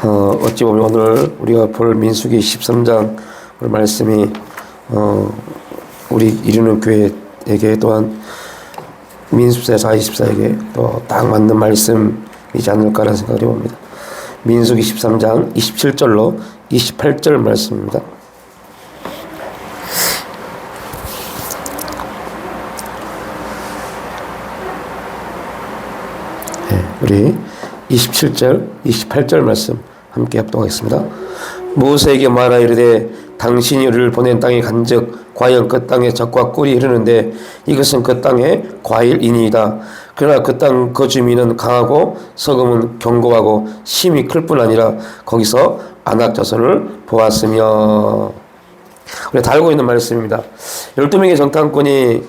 어찌 보면 오늘 우리가 볼 민수기 13장 말씀이 우리 이루는 교회에게 또한 민수사 44에게 또 딱 맞는 말씀이지 않을까라는 생각을 해봅니다. 민수기 13장 27절로 28절 말씀입니다. 우리 27절, 28절 말씀 함께 합동하겠습니다. 모세에게 말하 이르되 당신이 우리를 보낸 땅에 간즉 과연 그 땅에 젖과 꿀이 흐르는데 이것은 그 땅의 과일이니이다. 그러나 그 땅 그 주민은 강하고 서금은 견고하고 힘이 클 뿐 아니라 거기서 아낙 자손을 보았으며. 우리가 다 알고 있는 말씀입니다. 12명의 정탐꾼이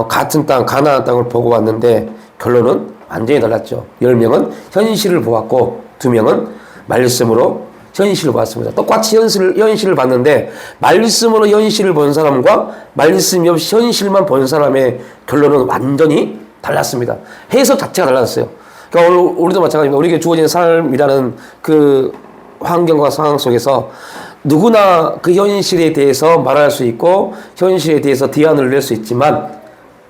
같은 땅 가나안 땅을 보고 왔는데 결론은 완전히 달랐죠. 10명은 현실을 보았고 2명은 말씀으로 현실을 봤습니다. 똑같이 현실을 봤는데 말씀으로 현실을 본 사람과 말씀이 없이 현실만 본 사람의 결론은 완전히 달랐습니다. 해석 자체가 달랐어요. 그러니까 오늘 우리도 마찬가지입니다. 우리에게 주어진 삶이라는 그 환경과 상황 속에서 누구나 그 현실에 대해서 말할 수 있고 현실에 대해서 대안을 낼 수 있지만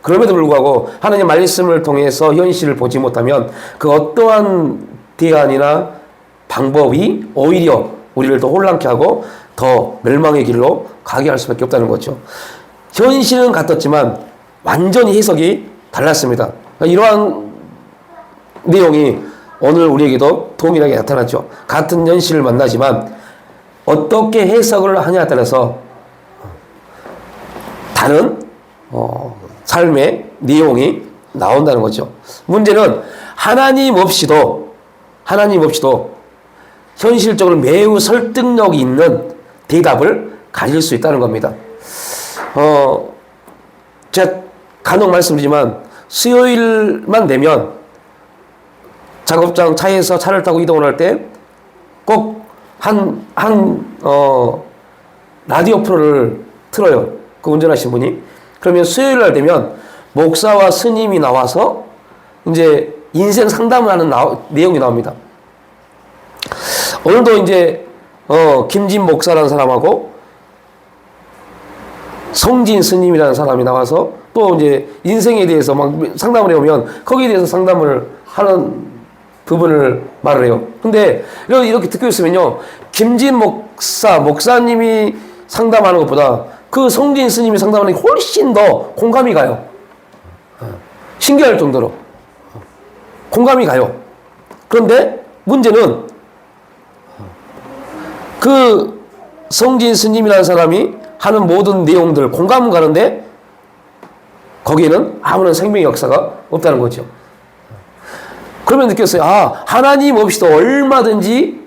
그럼에도 불구하고 하나님의 말씀을 통해서 현실을 보지 못하면 그 어떠한 대안이나 방법이 오히려 우리를 더 혼란케 하고 더 멸망의 길로 가게 할 수밖에 없다는 거죠. 현실은 같았지만 완전히 해석이 달랐습니다. 이러한 내용이 오늘 우리에게도 동일하게 나타났죠. 같은 현실을 만나지만 어떻게 해석을 하냐에 따라서 다른 삶의 내용이 나온다는 거죠. 문제는 하나님 없이도 현실적으로 매우 설득력이 있는 대답을 가질 수 있다는 겁니다. 제가 간혹 말씀드리지만 수요일만 되면 작업장 차에서 차를 타고 이동을 할 때 꼭 라디오 프로를 틀어요. 그 운전하신 분이. 그러면 수요일 날 되면 목사와 스님이 나와서 이제 인생 상담을 하는 내용이 나옵니다. 오늘도 이제 김진 목사라는 사람하고 성진 스님이라는 사람이 나와서 또 이제 인생에 대해서 막 상담을 해오면 거기에 대해서 상담을 하는 부분을 말을 해요. 근데 이렇게 듣고 있으면요, 김진 목사님이 상담하는 것보다 그 성진 스님이 상담하는 게 훨씬 더 공감이 가요. 신기할 정도로 공감이 가요. 그런데 문제는 그 성진 스님이라는 사람이 하는 모든 내용들 공감은 가는데 거기에는 아무런 생명의 역사가 없다는 거죠. 그러면 느꼈어요. 하나님 없이도 얼마든지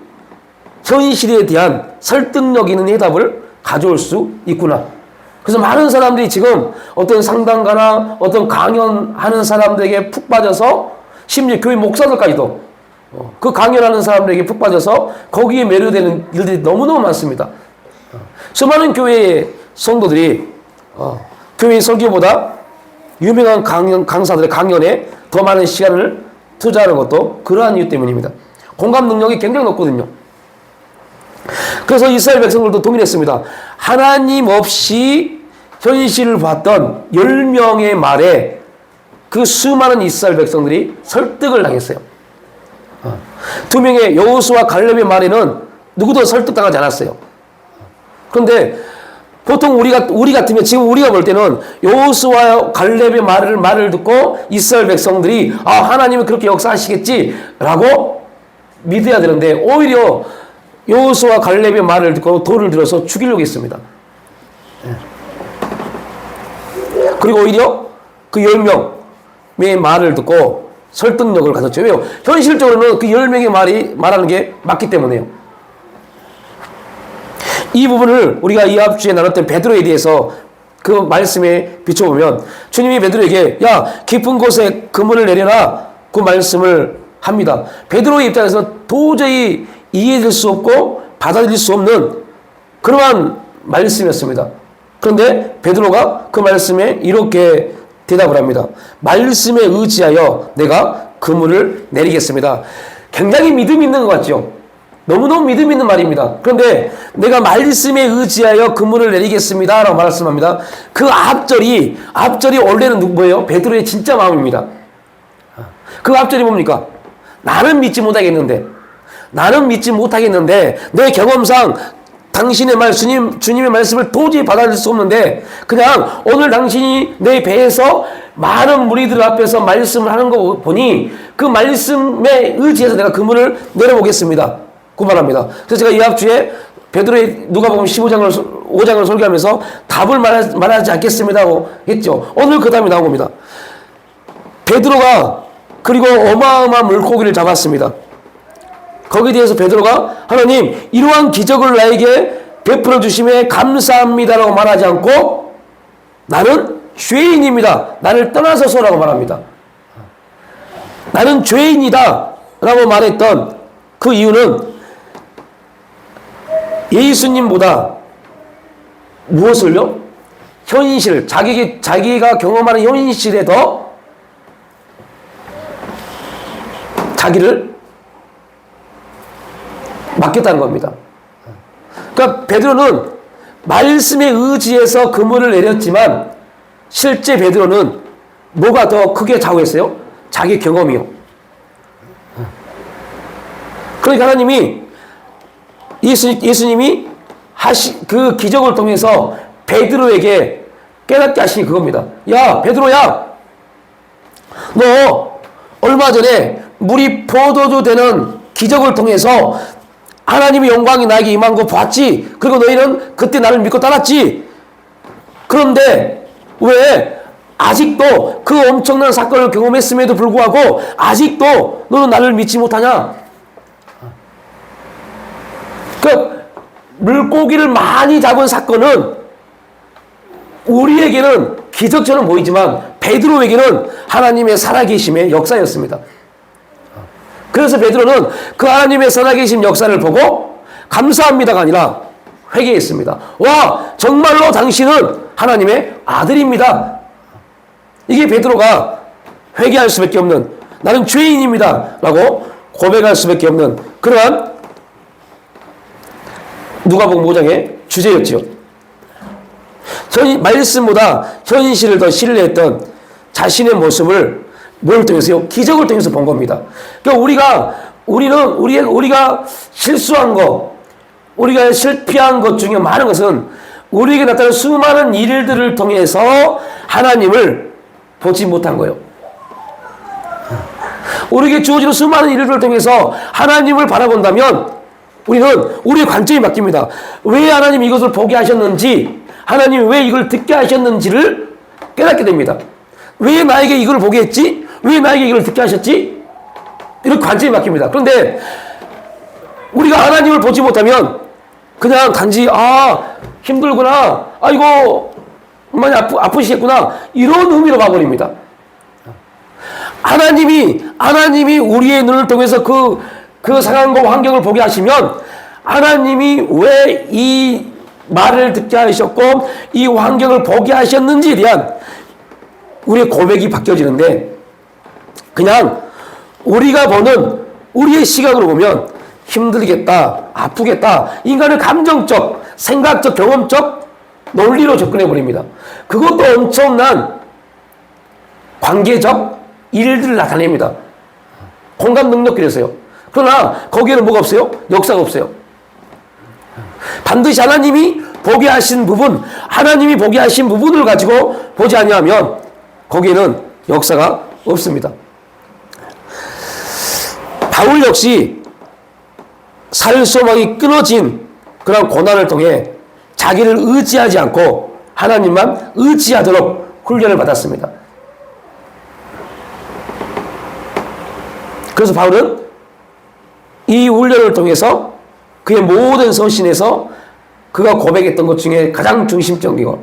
현실에 대한 설득력 있는 해답을 가져올 수 있구나. 그래서 많은 사람들이 지금 어떤 상담가나 어떤 강연하는 사람들에게 푹 빠져서 심지어 교회 목사들까지도 그 강연하는 사람들에게 푹 빠져서 거기에 매료되는 일들이 너무너무 많습니다. 수많은 교회의 성도들이 교회의 설교보다 유명한 강사들의 강연에 더 많은 시간을 투자하는 것도 그러한 이유 때문입니다. 공감 능력이 굉장히 높거든요. 그래서 이스라엘 백성들도 동일했습니다. 하나님 없이 현실을 봤던 10명의 말에 그 수많은 이스라엘 백성들이 설득을 당했어요. 2명의 여호수아 갈렙의 말에는 누구도 설득당하지 않았어요. 그런데 보통 우리 같으면 지금 우리가 볼 때는 여호수아 갈렙의 말을 듣고 이스라엘 백성들이 하나님은 그렇게 역사하시겠지라고 믿어야 되는데 오히려 여호수아 갈렙의 말을 듣고 돌을 들어서 죽이려고 했습니다. 그리고 오히려 그 10명의 말을 듣고 설득력을 가졌죠. 왜요? 현실적으로는 그 10명의 말이 말하는 게 맞기 때문에요. 이 부분을 우리가 이합 주에 나눴던 베드로에 대해서 그 말씀에 비춰보면 주님이 베드로에게 깊은 곳에 그물을 내려라 그 말씀을 합니다. 베드로의 입장에서 도저히 이해될 수 없고 받아들일 수 없는 그러한 말씀이었습니다. 그런데 베드로가 그 말씀에 이렇게 대답을 합니다. 말씀에 의지하여 내가 그물을 내리겠습니다. 굉장히 믿음이 있는 것 같죠? 너무너무 믿음 있는 말입니다. 그런데 내가 말씀에 의지하여 그물을 내리겠습니다 라고 말씀합니다. 그 앞절이 원래는 뭐예요? 베드로의 진짜 마음입니다. 그 앞절이 뭡니까? 나는 믿지 못하겠는데 내 경험상 당신의 말, 주님의 말씀을 도저히 받아들일 수 없는데 그냥 오늘 당신이 내 배에서 많은 무리들 앞에서 말씀을 하는 거 보니 그 말씀에 의지해서 내가 그물을 내려보겠습니다. 그 말합니다. 그래서 제가 이 앞주에 베드로의 누가복음 5장을 설교하면서 답을 말하지 않겠습니다고 했죠. 오늘 그 답이 나온 겁니다. 베드로가 그리고 어마어마한 물고기를 잡았습니다. 거기에 대해서 베드로가 하나님 이러한 기적을 나에게 베풀어 주심에 감사합니다라고 말하지 않고 나는 죄인입니다. 나를 떠나소서라고 말합니다. 나는 죄인이다 라고 말했던 그 이유는 예수님보다 무엇을요? 현실, 자기가 경험하는 현실에 더 자기를 맡겼다는 겁니다. 그러니까 베드로는 말씀에 의지해서 그물을 내렸지만 실제 베드로는 뭐가 더 크게 좌우했어요? 자기 경험이요. 그러니까 하나님이 예수님이 그 기적을 통해서 베드로에게 깨닫게 하시니 그겁니다. 야 베드로야, 너 얼마 전에 물이 포도주 되는 기적을 통해서 하나님의 영광이 나에게 임한 거 봤지? 그리고 너희는 그때 나를 믿고 따랐지? 그런데 왜 아직도 그 엄청난 사건을 경험했음에도 불구하고 아직도 너는 나를 믿지 못하냐? 그 물고기를 많이 잡은 사건은 우리에게는 기적처럼 보이지만 베드로에게는 하나님의 살아계심의 역사였습니다. 그래서 베드로는 그 하나님의 살아계심 역사를 보고 감사합니다가 아니라 회개했습니다. 와, 정말로 당신은 하나님의 아들입니다. 이게 베드로가 회개할 수밖에 없는, 나는 죄인입니다 라고 고백할 수밖에 없는 그러한 누가복음 5장의 주제였죠. 말씀보다 현실을 더 신뢰했던 자신의 모습을 뭘 통해서요? 기적을 통해서 본 겁니다. 그러니까 우리가 실수한 거, 우리가 실패한 것 중에 많은 것은 우리에게 나타난 수많은 일들을 통해서 하나님을 보지 못한 거예요. 우리에게 주어지는 수많은 일들을 통해서 하나님을 바라본다면 우리는 우리의 관점이 바뀝니다. 왜 하나님이 이것을 보게 하셨는지, 하나님이 왜 이걸 듣게 하셨는지를 깨닫게 됩니다. 왜 나에게 이걸 보게 했지? 왜 나에게 이걸 듣게 하셨지? 이런 관점이 바뀝니다. 그런데 우리가 하나님을 보지 못하면 그냥 단지 힘들구나, 이거 많이 아프시겠구나, 이런 의미로 봐버립니다. 하나님이 우리의 눈을 통해서 그 상황과 환경을 보게 하시면 하나님이 왜 이 말을 듣게 하셨고 이 환경을 보게 하셨는지에 대한 우리의 고백이 바뀌어지는데, 그냥 우리가 보는 우리의 시각으로 보면 힘들겠다, 아프겠다, 인간의 감정적, 생각적, 경험적 논리로 접근해 버립니다. 그것도 엄청난 관계적 일들을 나타냅니다. 공감 능력이라서요. 그러나 거기에는 뭐가 없어요? 역사가 없어요. 반드시 하나님이 보게 하신 부분, 하나님이 보게 하신 부분을 가지고 보지 아니하면 거기에는 역사가 없습니다. 바울 역시 살소망이 끊어진 그런 고난을 통해 자기를 의지하지 않고 하나님만 의지하도록 훈련을 받았습니다. 그래서 바울은 이 훈련을 통해서 그의 모든 서신에서 그가 고백했던 것 중에 가장 중심적인 것,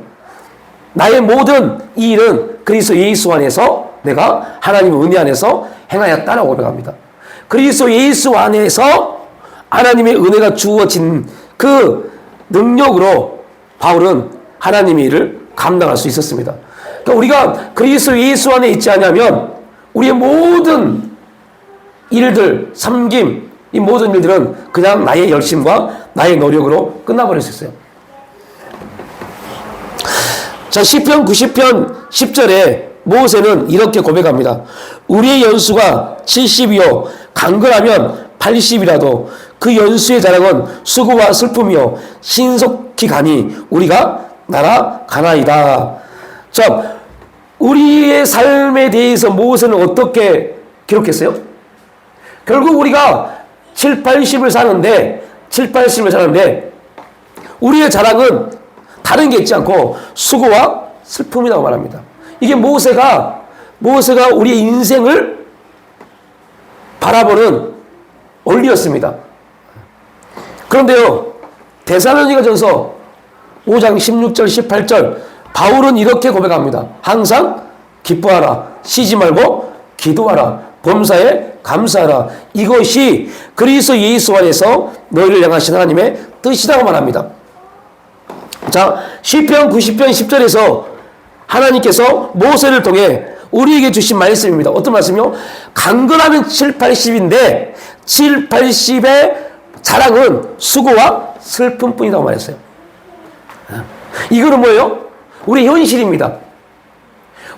나의 모든 이 일은 그리스도 예수 안에서 내가 하나님의 은혜 안에서 행하였다라고 고백합니다. 그리스도 예수 안에서 하나님의 은혜가 주어진 그 능력으로 바울은 하나님의 일을 감당할 수 있었습니다. 그러니까 우리가 그리스도 예수 안에 있지 않으면 우리의 모든 일들, 섬김, 이 모든 일들은 그냥 나의 열심과 나의 노력으로 끝나버릴 수 있어요. 자, 시편 90편 10절에 모세는 이렇게 고백합니다. 우리의 연수가 70이요 강건하면 80이라도 그 연수의 자랑은 수고와 슬픔이요 신속히 가니 우리가 날아가나이다. 자, 우리의 삶에 대해서 모세는 어떻게 기록했어요? 결국 우리가 7, 80을 사는데 우리의 자랑은 다른 게 있지 않고 수고와 슬픔이라고 말합니다. 이게 모세가 우리의 인생을 바라보는 원리였습니다. 그런데요, 데살로니가전서 5장 16절 18절 바울은 이렇게 고백합니다. 항상 기뻐하라, 쉬지 말고 기도하라, 범사에 감사하라. 이것이 그리스도 예수 안에서 너희를 향하신 하나님의 뜻이라고 말합니다. 자, 시편 90편 10절에서 하나님께서 모세를 통해 우리에게 주신 말씀입니다. 어떤 말씀이요? 강건하면 7, 80인데 7, 80의 자랑은 수고와 슬픔뿐이라고 말했어요. 이거는 뭐예요? 우리 현실입니다.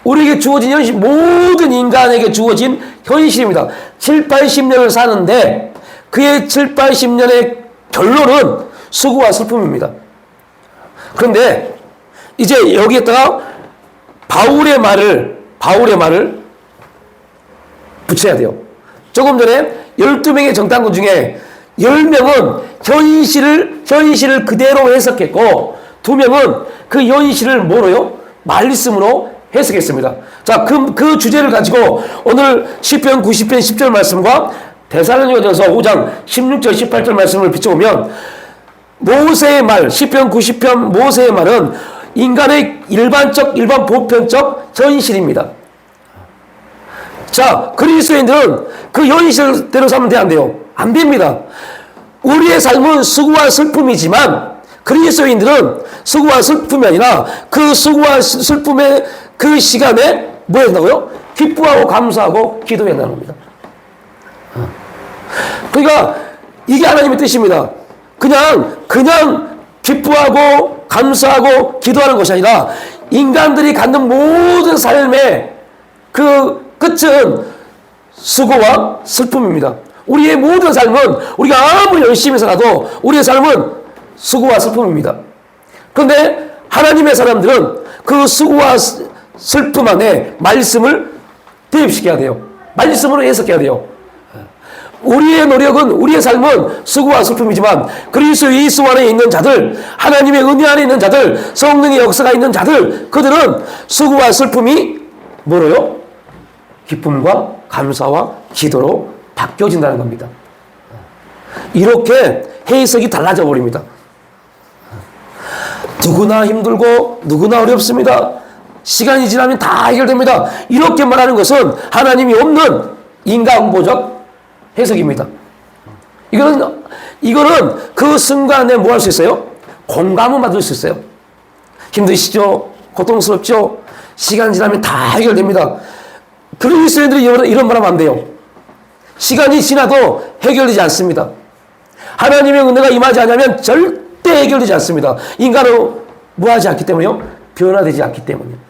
우리에게 주어진 현실, 모든 인간에게 주어진 현실입니다. 7, 80년을 사는데 그의 7, 80년의 결론은 수고와 슬픔입니다. 그런데 이제 여기에다가 바울의 말을 붙여야 돼요. 조금 전에 12명의 정탐꾼 중에 10명은 현실을 그대로 해석했고 2명은 그 현실을 뭐로요? 말씀으로 해석했습니다. 자, 그 주제를 가지고 오늘 시편 90편 10절 말씀과 데살로니가전서 5장 16절 18절 말씀을 비춰보면 모세의 말, 시편 90편 모세의 말은 인간의 일반 보편적 현실입니다. 자, 그리스도인들은 그 현실대로 살면 돼, 안 돼요? 안 됩니다. 우리의 삶은 수고와 슬픔이지만 그리스도인들은 수고와 슬픔이 아니라 그 수고와 슬픔의 그 시간에 뭐 해야 된다고요? 기뻐하고 감사하고 기도해야 한다는 겁니다. 그러니까 이게 하나님의 뜻입니다. 그냥 기뻐하고 감사하고 기도하는 것이 아니라 인간들이 갖는 모든 삶의 그 끝은 수고와 슬픔입니다. 우리의 모든 삶은 우리가 아무리 열심히 살아도 우리의 삶은 수고와 슬픔입니다. 그런데 하나님의 사람들은 그 수고와 슬픔 안에 말씀을 대입시켜야 돼요. 말씀으로 해석해야 돼요. 우리의 노력은, 우리의 삶은 수고와 슬픔이지만 그리스도 예수 안에 있는 자들, 하나님의 은혜 안에 있는 자들, 성령의 역사가 있는 자들, 그들은 수고와 슬픔이 뭐로요? 기쁨과 감사와 기도로 바뀌어진다는 겁니다. 이렇게 해석이 달라져 버립니다. 누구나 힘들고 누구나 어렵습니다. 시간이 지나면 다 해결됩니다. 이렇게 말하는 것은 하나님이 없는 인간보적 해석입니다. 이거는 그 순간에 뭐 할 수 있어요? 공감을 받을 수 있어요. 힘드시죠? 고통스럽죠? 시간 지나면 다 해결됩니다. 그리스도인들이 이런 말 하면 안 돼요. 시간이 지나도 해결되지 않습니다. 하나님의 은혜가 임하지 않으면 절대 해결되지 않습니다. 인간은 뭐하지 않기 때문에요? 변화되지 않기 때문이요.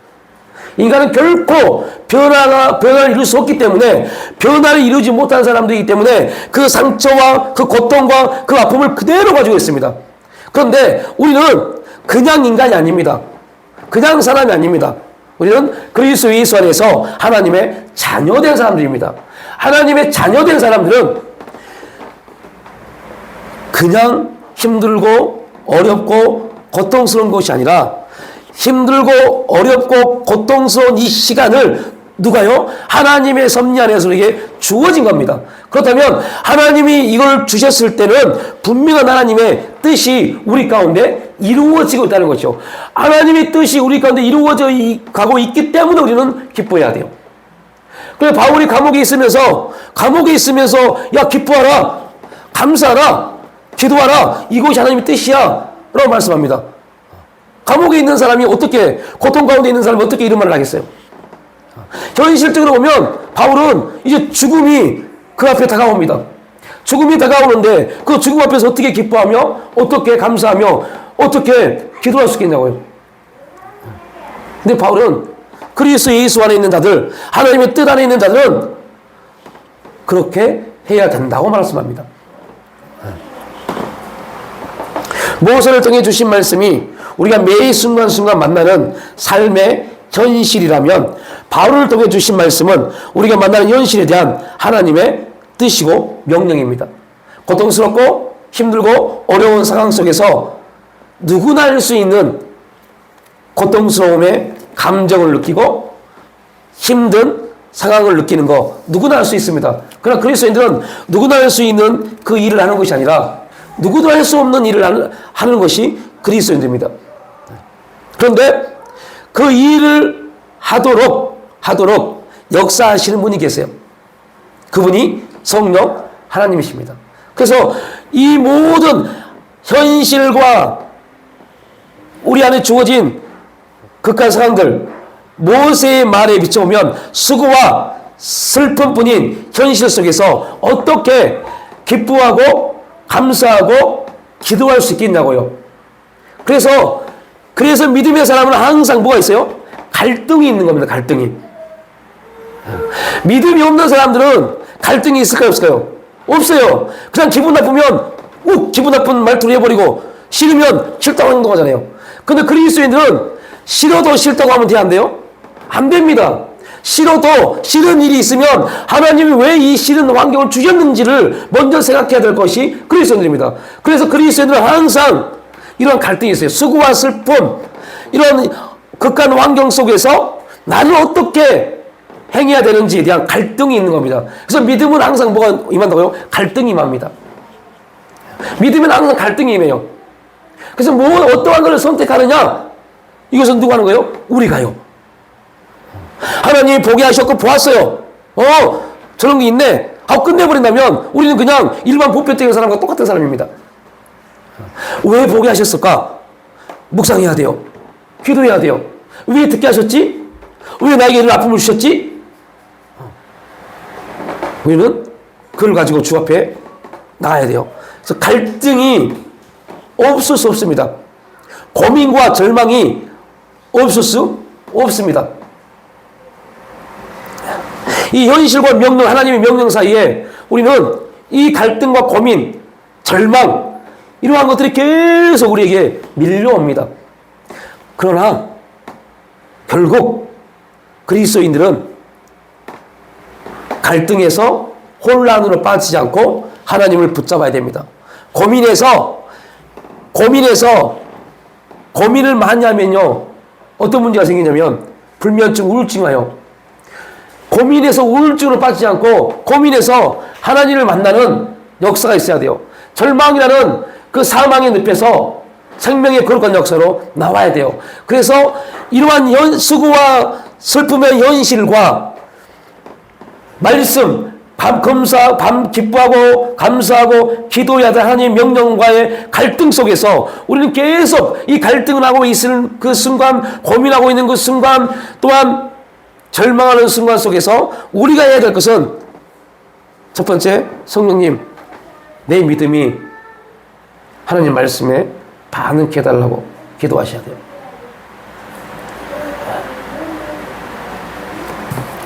인간은 결코 변화를 이룰 수 없기 때문에 변화를 이루지 못한 사람들이기 때문에 그 상처와 그 고통과 그 아픔을 그대로 가지고 있습니다. 그런데 우리는 그냥 인간이 아닙니다. 그냥 사람이 아닙니다. 우리는 그리스도 예수 안에서 하나님의 자녀된 사람들입니다. 하나님의 자녀된 사람들은 그냥 힘들고 어렵고 고통스러운 것이 아니라 힘들고 어렵고 고통스러운 이 시간을 누가요? 하나님의 섭리 안에서 우리에게 주어진 겁니다. 그렇다면 하나님이 이걸 주셨을 때는 분명한 하나님의 뜻이 우리 가운데 이루어지고 있다는 것이죠. 하나님의 뜻이 우리 가운데 이루어져 가고 있기 때문에 우리는 기뻐해야 돼요. 그래서 바울이 감옥에 있으면서 야 기뻐하라, 감사하라, 기도하라, 이것이 하나님의 뜻이야 라고 말씀합니다. 감옥에 있는 사람이 어떻게, 고통 가운데 있는 사람이 어떻게 이런 말을 하겠어요? 현실적으로 보면 바울은 이제 죽음이 그 앞에 다가옵니다. 죽음이 다가오는데 그 죽음 앞에서 어떻게 기뻐하며 어떻게 감사하며 어떻게 기도할 수 있겠냐고요. 근데 바울은 그리스도 예수 안에 있는 자들, 하나님의 뜻 안에 있는 자들은 그렇게 해야 된다고 말씀합니다. 모세를 통해 주신 말씀이 우리가 매 순간순간 만나는 삶의 현실이라면 바울을 통해 주신 말씀은 우리가 만나는 현실에 대한 하나님의 뜻이고 명령입니다. 고통스럽고 힘들고 어려운 상황 속에서 누구나 할 수 있는 고통스러움의 감정을 느끼고 힘든 상황을 느끼는 거 누구나 할 수 있습니다. 그러나 그리스도인들은 누구나 할 수 있는 그 일을 하는 것이 아니라 누구도 할 수 없는 일을 하는 것이 그리스도인들입니다. 그런데 그 일을 하도록 역사하시는 분이 계세요. 그분이 성령 하나님이십니다. 그래서 이 모든 현실과 우리 안에 주어진 극한 상황들, 모세의 말에 비춰보면 수고와 슬픔뿐인 현실 속에서 어떻게 기뻐하고 감사하고 기도할 수 있겠냐고요. 그래서 믿음의 사람은 항상 뭐가 있어요? 갈등이 있는 겁니다. 갈등이. 믿음이 없는 사람들은 갈등이 있을까요? 없을까요? 없어요. 그냥 기분 나쁘면 기분 나쁜 말투를 해버리고 싫으면 싫다고 행동하잖아요. 근데 그리스도인들은 싫어도 싫다고 하면 돼, 안 돼요? 안 됩니다. 싫어도 싫은 일이 있으면 하나님이 왜 이 싫은 환경을 주셨는지를 먼저 생각해야 될 것이 그리스도인들입니다. 그래서 그리스도인들은 항상 이런 갈등이 있어요. 수고와 슬픔, 이런 극한 환경 속에서 나는 어떻게 행해야 되는지에 대한 갈등이 있는 겁니다. 그래서 믿음은 항상 뭐가 임한다고요? 갈등이 임합니다. 믿으면 항상 갈등이 임해요. 그래서 어떠한 것을 선택하느냐? 이것은 누가 하는 거예요? 우리가요. 하나님이 보게 하셨고 보았어요. 저런 게 있네 하고 끝내버린다면 우리는 그냥 일반 보편적인 사람과 똑같은 사람입니다. 왜 보게 하셨을까? 묵상해야 돼요. 기도해야 돼요. 왜 듣게 하셨지? 왜 나에게 이런 아픔을 주셨지? 우리는 그걸 가지고 주 앞에 나가야 돼요. 그래서 갈등이 없을 수 없습니다. 고민과 절망이 없을 수 없습니다. 이 현실과 명령, 하나님의 명령 사이에 우리는 이 갈등과 고민, 절망, 이러한 것들이 계속 우리에게 밀려옵니다. 그러나 결국 그리스도인들은 갈등에서 혼란으로 빠지지 않고 하나님을 붙잡아야 됩니다. 고민을 많이 하면요, 어떤 문제가 생기냐면 불면증, 우울증 와요. 고민에서 우울증으로 빠지지 않고 고민에서 하나님을 만나는 역사가 있어야 돼요. 절망이라는 그 사망의 늪에서 생명의 거룩한 역사로 나와야 돼요. 그래서 이러한 수고와 슬픔의 현실과 말씀, 밤 기뻐하고 감사하고 기도해야 될 하나님의 명령과의 갈등 속에서 우리는 계속 이 갈등을 하고 있는 그 순간, 고민하고 있는 그 순간, 또한 절망하는 순간 속에서 우리가 해야 될 것은 첫 번째, 성령님, 내 믿음이 하나님 말씀에 반응해 달라고 기도하셔야 돼요.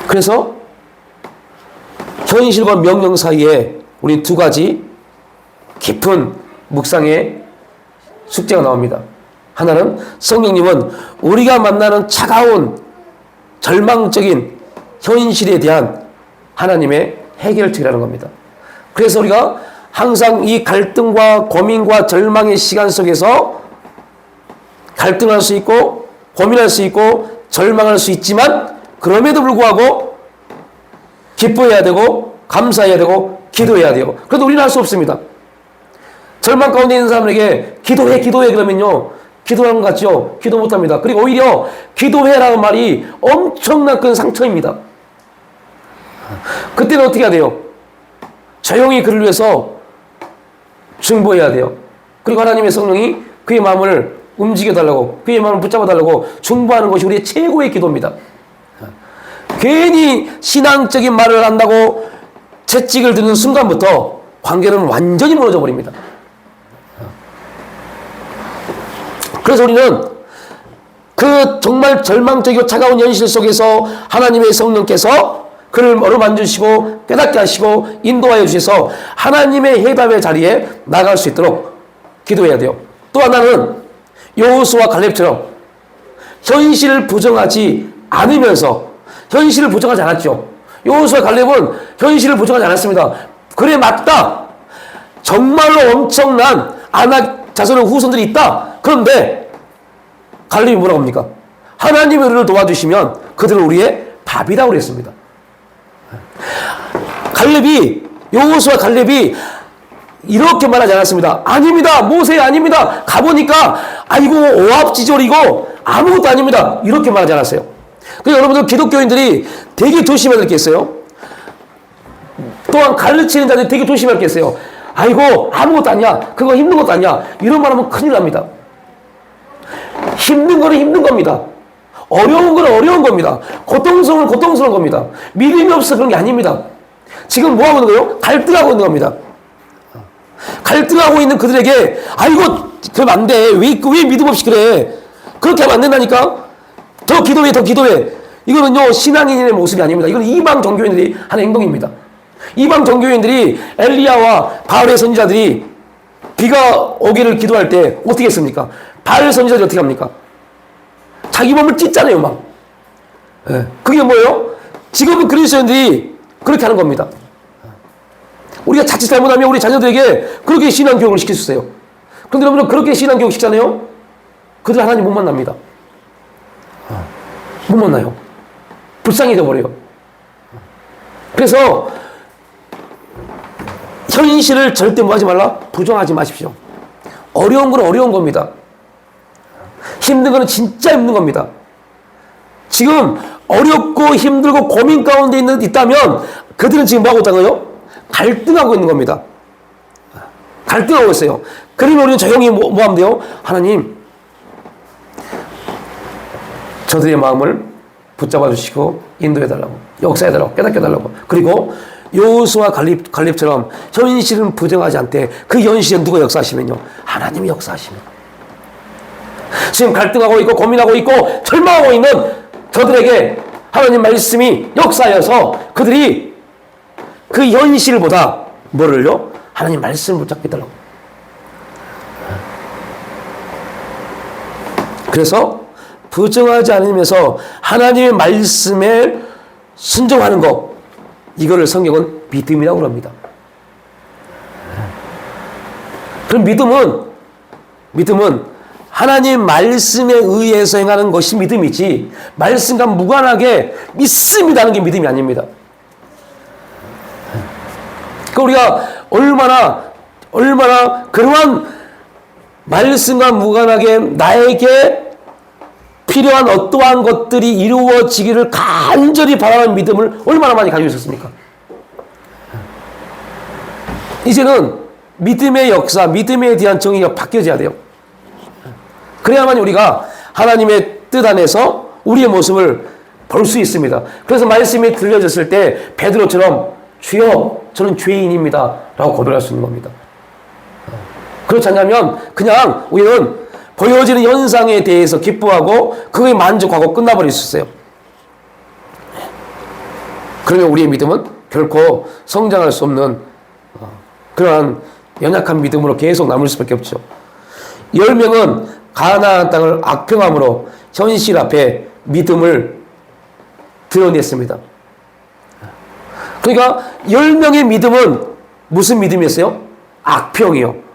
그래서 현실과 명령 사이에 우리 두 가지 깊은 묵상의 숙제가 나옵니다. 하나는 성령님은 우리가 만나는 차가운 절망적인 현실에 대한 하나님의 해결책이라는 겁니다. 그래서 우리가 항상 이 갈등과 고민과 절망의 시간 속에서 갈등할 수 있고 고민할 수 있고 절망할 수 있지만 그럼에도 불구하고 기뻐해야 되고 감사해야 되고 기도해야 돼요. 그래도 우리는 할 수 없습니다. 절망 가운데 있는 사람에게 기도해 그러면요, 기도하는 것 같죠? 기도 못합니다. 그리고 오히려 기도해라는 말이 엄청난 큰 상처입니다. 그때는 어떻게 해야 돼요? 조용히 그를 위해서 중보해야 돼요. 그리고 하나님의 성령이 그의 마음을 움직여달라고, 그의 마음을 붙잡아달라고 중보하는 것이 우리의 최고의 기도입니다. 괜히 신앙적인 말을 한다고 채찍을 드는 순간부터 관계는 완전히 무너져 버립니다. 그래서 우리는 그 정말 절망적이고 차가운 현실 속에서 하나님의 성령께서 그를 어루만지시고 깨닫게 하시고 인도하여 주셔서 하나님의 해답의 자리에 나갈 수 있도록 기도해야 돼요. 또 하나는 여호수아와 갈렙처럼 현실을 부정하지 않으면서, 현실을 부정하지 않았죠. 여호수아와 갈렙은 현실을 부정하지 않았습니다. 그래, 맞다. 정말로 엄청난 아낙 자손의 후손들이 있다. 그런데 갈렙이 뭐라고 합니까? 하나님이 우리를 도와주시면 그들은 우리의 밥이라고 그랬습니다. 여호수아 갈렙이 이렇게 말하지 않았습니다. 아닙니다. 모세 아닙니다. 가보니까 아이고 오합지졸이고 아무것도 아닙니다. 이렇게 말하지 않았어요. 그래서 여러분들 기독교인들이 되게 조심해야 될 게 있어요. 또한 가르치는 자들이 되게 조심해야 될 게 있어요. 아이고 아무것도 아니야. 그거 힘든 것도 아니야. 이런 말 하면 큰일 납니다. 힘든 거는 힘든 겁니다. 어려운 거는 어려운 겁니다. 고통스러운 건 고통스러운 겁니다. 믿음이 없어서 그런 게 아닙니다. 지금 뭐 하고 있는 거예요? 갈등하고 있는 겁니다. 갈등하고 있는 그들에게 아이고 그러면 안 돼. 왜 믿음 없이 그래. 그렇게 하면 안 된다니까. 더 기도해, 더 기도해. 이거는요 신앙인의 모습이 아닙니다. 이건 이방 종교인들이 하는 행동입니다. 이방 종교인들이 엘리야와 바알의 선지자들이 비가 오기를 기도할 때 어떻게 했습니까? 바알 선지자들이 어떻게 합니까? 자기 몸을 찢잖아요, 막. 네. 그게 뭐예요? 지금은 그리스도인들이 그렇게 하는 겁니다. 우리가 자칫 잘못하면 우리 자녀들에게 그렇게 신앙교육을 시켰어요. 그런데 여러분 그렇게 신앙교육 시키잖아요? 그들 하나님 못 만납니다. 못 만나요. 불쌍해져 버려요. 그래서 현실을 절대 뭐 하지 말라? 부정하지 마십시오. 어려운 건 어려운 겁니다. 힘든 거는 진짜 힘든 겁니다. 지금 어렵고 힘들고 고민 가운데 있다면 그들은 지금 뭐 하고 있다고요? 갈등하고 있는 겁니다. 갈등하고 있어요. 그러면 우리는 조용히 뭐 하면 돼요? 하나님, 저들의 마음을 붙잡아 주시고 인도해달라고, 역사해달라고, 깨닫게해달라고. 그리고 여호수아 갈렙처럼 현실은 부정하지 않되 그 현실에 누가 역사하시면요? 하나님이 역사하시면. 지금 갈등하고 있고 고민하고 있고 절망하고 있는 저들에게 하나님 말씀이 역사하여서 그들이 그 현실보다 뭐를요? 하나님 말씀을 붙잡게 해달라고. 그래서 부정하지 않으면서 하나님의 말씀에 순종하는 것, 이거를 성경은 믿음이라고 합니다. 그럼 믿음은 하나님 말씀에 의해서 행하는 것이 믿음이지 말씀과 무관하게 믿습니다는 게 믿음이 아닙니다. 그러니까 우리가 얼마나 그러한 말씀과 무관하게 나에게 필요한 어떠한 것들이 이루어지기를 간절히 바라는 믿음을 얼마나 많이 가지고 있었습니까? 이제는 믿음의 역사, 믿음에 대한 정의가 바뀌어져야 돼요. 그래야만 우리가 하나님의 뜻 안에서 우리의 모습을 볼 수 있습니다. 그래서 말씀이 들려졌을 때 베드로처럼 주여 저는 죄인입니다 라고 고백할 수 있는 겁니다. 그렇지 않냐면 그냥 우리는 보여지는 현상에 대해서 기뻐하고 그거에 만족하고 끝나버릴 수 있어요. 그러면 우리의 믿음은 결코 성장할 수 없는 그러한 연약한 믿음으로 계속 남을 수밖에 없죠. 10명은 가나안 땅을 악평함으로 현실 앞에 믿음을 드러냈습니다. 그러니까 10명의 믿음은 무슨 믿음이었어요? 악평이요.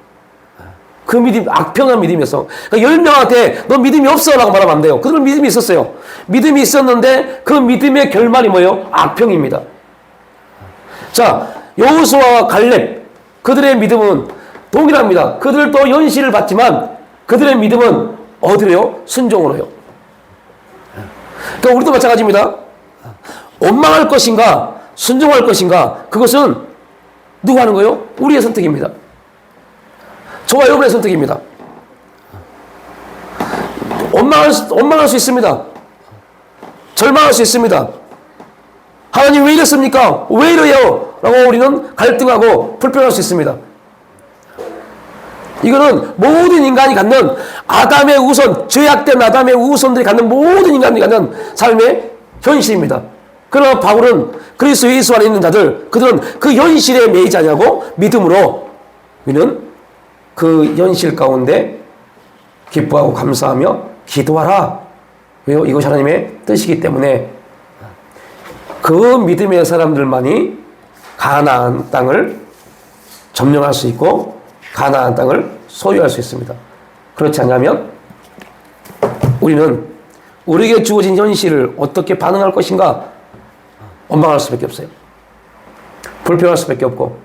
그 믿음, 악평한 믿음이었어. 그러니까 10명한테 너 믿음이 없어 라고 말하면 안 돼요. 그들은 믿음이 있었어요. 믿음이 있었는데 그 믿음의 결말이 뭐예요? 악평입니다. 자, 여호수아와 갈렙, 그들의 믿음은 동일합니다. 그들도 현실을 봤지만 그들의 믿음은 어디로요? 순종으로요. 그러니까 우리도 마찬가지입니다. 원망할 것인가 순종할 것인가, 그것은 누가 하는 거예요? 우리의 선택입니다. 저와 여러분의 선택입니다. 원망할 수 있습니다. 절망할 수 있습니다. 하나님 왜 이랬습니까? 왜 이래요? 라고 우리는 갈등하고 불평할 수 있습니다. 이거는 모든 인간이 갖는 아담의 우선, 죄악된 아담의 우선들이 갖는 모든 인간이 갖는 삶의 현실입니다. 그러나 바울은 그리스도 예수 안에 있는 자들, 그들은 그 현실에 매이지 않냐고 믿음으로 우리는 그 현실 가운데 기뻐하고 감사하며 기도하라. 왜요? 이것이 하나님의 뜻이기 때문에 그 믿음의 사람들만이 가나안 땅을 점령할 수 있고 가나안 땅을 소유할 수 있습니다. 그렇지 않냐면 우리는 우리에게 주어진 현실을 어떻게 반응할 것인가 원망할 수밖에 없어요. 불평할 수밖에 없고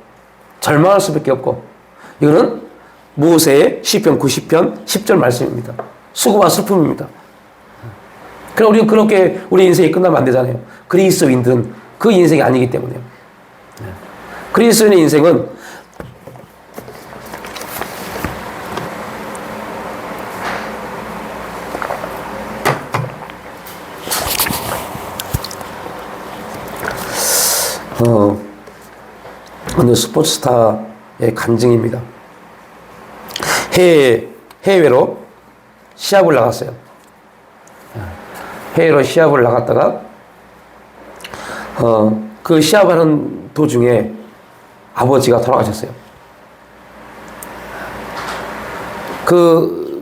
절망할 수밖에 없고 이거는 모세의 시편 90편 10절 말씀입니다. 수고와 슬픔입니다. 그럼 우리는 그렇게 우리 인생이 끝나면 안 되잖아요. 그리스도인들은 그 인생이 아니기 때문에요. 그리스도인의 인생은 어느 스포츠스타의 간증입니다. 해외로 시합을 나갔어요. 해외로 시합을 나갔다가 그 시합하는 도중에 아버지가 돌아가셨어요. 그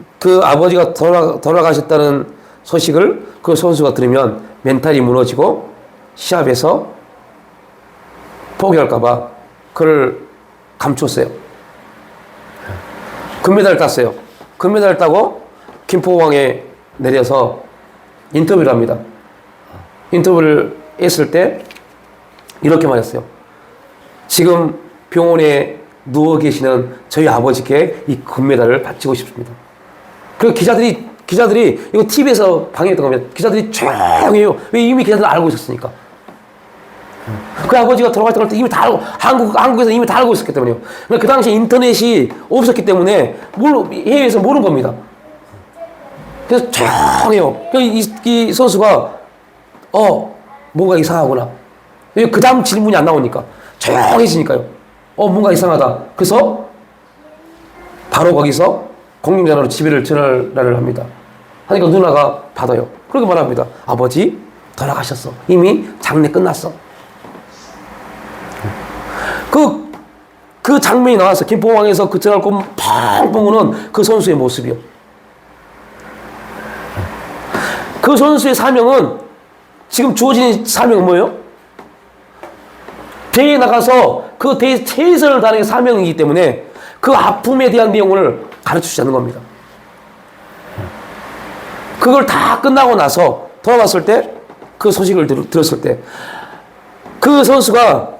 아버지가 돌아가셨다는 소식을 그 선수가 들으면 멘탈이 무너지고 시합에서 포기할까봐 그를 감췄어요. 금메달을 땄어요. 금메달을 따고 김포공항에 내려서 인터뷰를 합니다. 인터뷰를 했을 때 이렇게 말했어요. 지금 병원에 누워 계시는 저희 아버지께 이 금메달을 바치고 싶습니다. 그리고 기자들이 이거 TV에서 방영했던 겁니다. 기자들이 조용해요. 왜 이미 기자들 알고 있었으니까. 그 아버지가 돌아갔던 걸 이미 다 알고, 한국에서 이미 다 알고 있었기 때문에요. 그 당시에 인터넷이 없었기 때문에 해외에서 모르는 겁니다. 그래서 조용해요. 이 선수가, 뭔가 이상하구나. 그 다음 질문이 안 나오니까. 조용해지니까요. 뭔가 이상하다. 그래서 바로 거기서 공중전화로 집에를 전화를 합니다. 하니까 누나가 받아요. 그렇게 말합니다. 아버지, 돌아가셨어. 이미 장례 끝났어. 그 장면이 나와서 김포공항에서 그 전화를 펑펑 우는 그 선수의 모습이요. 그 선수의 사명은 지금 주어진 사명은 뭐예요? 대회에 나가서 그 대회 최선을 다하는 게 사명이기 때문에 그 아픔에 대한 내용을 가르쳐주지 않는 겁니다. 그걸 다 끝나고 나서 돌아왔을 때 그 소식을 들었을 때 그 선수가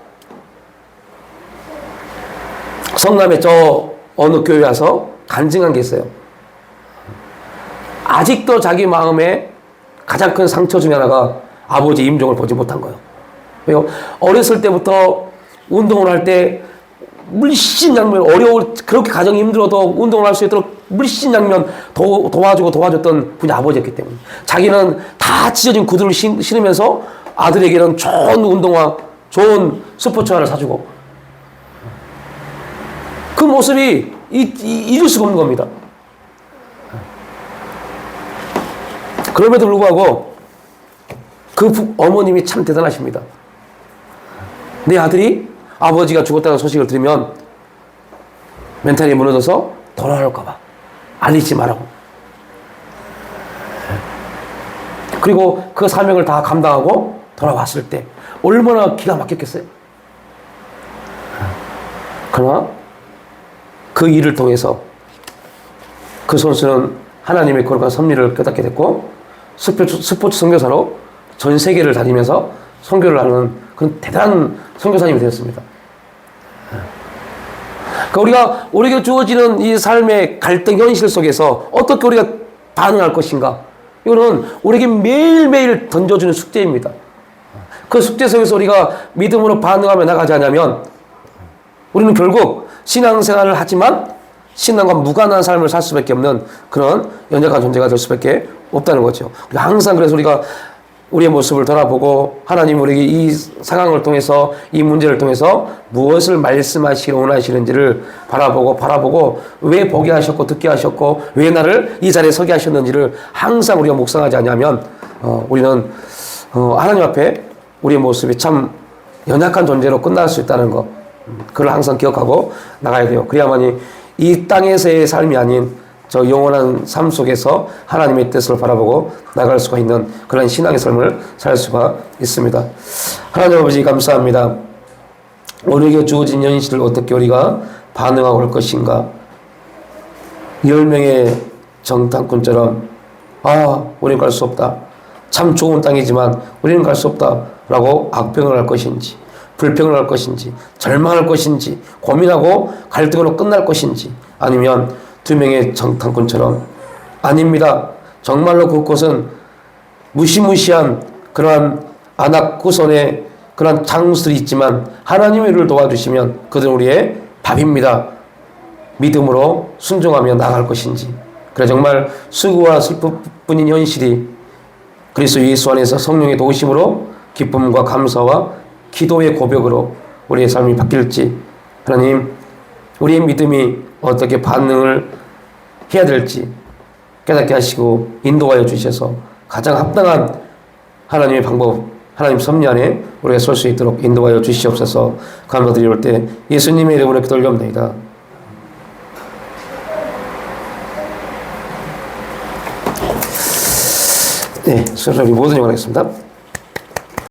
성남의 저 어느 교회 와서 간증한 게 있어요. 아직도 자기 마음에 가장 큰 상처 중에 하나가 아버지 임종을 보지 못한 거예요. 왜요? 어렸을 때부터 운동을 할 때 물씬장면, 그렇게 가정이 힘들어도 운동을 할 수 있도록 물씬장면 도와줬던 분이 아버지였기 때문에. 자기는 다 찢어진 구두를 신으면서 아들에게는 좋은 운동화, 좋은 스포츠화를 사주고. 그 모습이 잊을 수가 없는 겁니다. 그럼에도 불구하고 그 어머님이 참 대단하십니다. 내 아들이 아버지가 죽었다는 소식을 들으면 멘탈이 무너져서 돌아올까봐 알리지 말라고. 그리고 그 사명을 다 감당하고 돌아왔을 때 얼마나 기가 막혔겠어요. 그러나 그 일을 통해서 그 선수는 하나님의 거룩한 섭리를 깨닫게 됐고 스포츠 선교사로 전 세계를 다니면서 선교를 하는 그런 대단한 선교사님이 되었습니다. 그러니까 우리에게 주어지는 이 삶의 갈등 현실 속에서 어떻게 우리가 반응할 것인가, 이거는 우리에게 매일매일 던져주는 숙제입니다. 그 숙제 속에서 우리가 믿음으로 반응하며 나가지 않으면 우리는 결국 신앙생활을 하지만 신앙과 무관한 삶을 살 수밖에 없는 그런 연약한 존재가 될 수밖에 없다는 거죠. 항상 그래서 우리가 우리의 모습을 돌아보고 하나님 우리에게 이 상황을 통해서 이 문제를 통해서 무엇을 말씀하시기를 원하시는지를 바라보고 왜 보게 하셨고 듣게 하셨고 왜 나를 이 자리에 서게 하셨는지를 항상 우리가 묵상하지 않으면 우리는 하나님 앞에 우리의 모습이 참 연약한 존재로 끝날 수 있다는 것, 그걸 항상 기억하고 나가야 돼요. 그래야만이 이 땅에서의 삶이 아닌 저 영원한 삶 속에서 하나님의 뜻을 바라보고 나갈 수가 있는 그런 신앙의 삶을 살 수가 있습니다. 하나님 아버지 감사합니다. 우리에게 주어진 현실을 어떻게 우리가 반응하고 올 것인가. 10명의 정탐꾼처럼 우리는 갈 수 없다. 참 좋은 땅이지만 우리는 갈 수 없다 라고 악평을 할 것인지 불평을 할 것인지 절망할 것인지 고민하고 갈등으로 끝날 것인지 아니면 2명의 정탐꾼처럼 아닙니다. 정말로 그곳은 무시무시한 그러한 안악구선의 그러한 장수들이 있지만 하나님의 일을 도와주시면 그들은 우리의 밥입니다. 믿음으로 순종하며 나갈 것인지 그래 정말 수고와 슬픔뿐인 현실이 그리스도 예수 안에서 성령의 도우심으로 기쁨과 감사와 기도의 고백으로 우리의 삶이 바뀔지 하나님 우리의 믿음이 어떻게 반응을 해야 될지 깨닫게 하시고 인도하여 주셔서 가장 합당한 하나님의 방법, 하나님 섭리 안에 우리가 설 수 있도록 인도하여 주시옵소서. 감사드리올 때 예수님의 이름으로 기도드립니다. 네, 서로 모든 영광 하겠습니다.